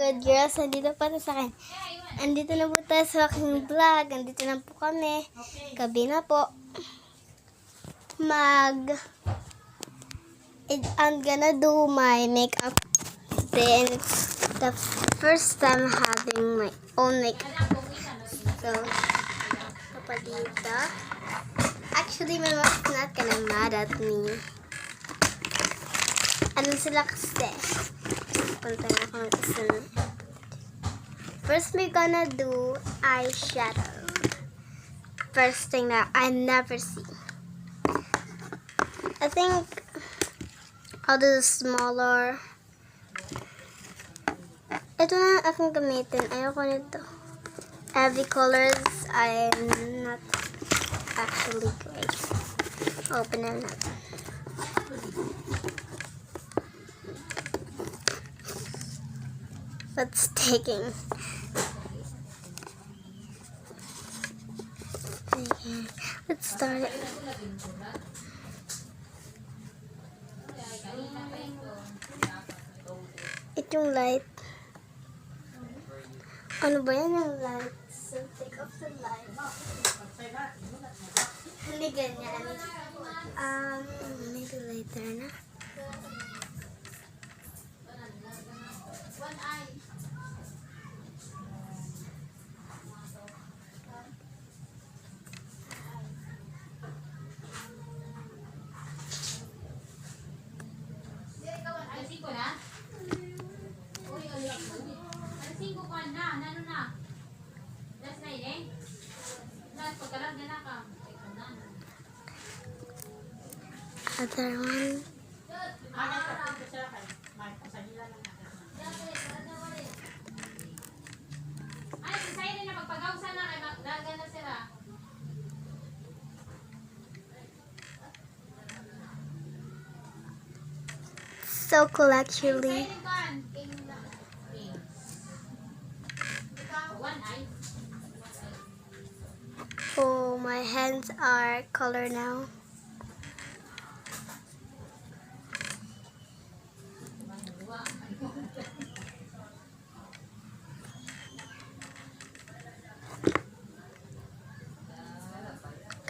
good girls, andito pa rin sa akin. Andito na po tayo sa aking vlog. Andito na po kami. Gabi na po. I'm gonna do my makeup. Then it's the first time having my own makeup. So, papadita. Actually, my mom's not gonna mad at me. Ano sila kasi? Punta na ako ng isa na. First, we're gonna do eyeshadow. First thing that I never see. I think I'll do the smaller. Ito na akong gamitin. Ayoko nito. Heavy colors, I'm not actually great. Open it up. That's taking. Okay, let's start it. Ito yung light. Ano ba yan yung light? So, take off the light. Hindi ganyan. Maybe later na. Other one. So cool actually. Oh, my hands are color now.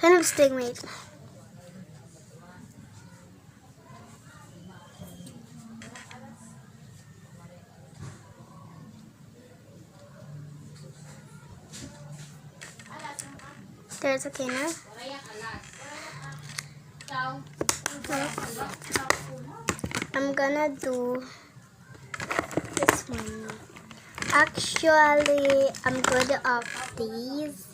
Kind of stigmate. There's okay now. I'm gonna do this one. Actually, I'm good of these.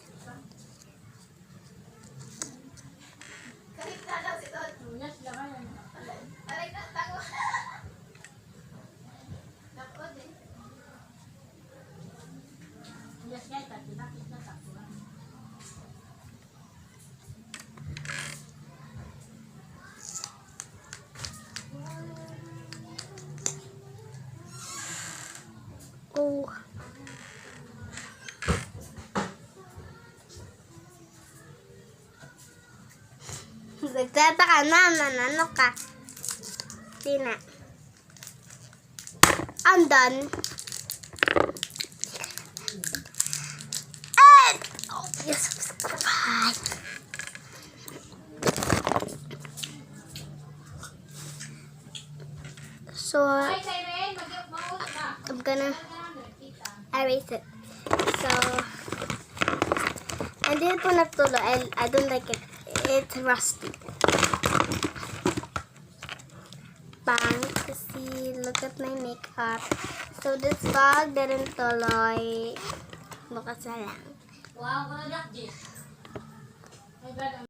Oh. Nagtataka naman, ano ka? Sina. I'm done. And, oh, please subscribe. So, I'm gonna erase it. So, and then po natulo. I don't like it. It's rusty. Bang. See, look at my makeup. So, this vlog didn't tuloy. Bukas na lang. Wow,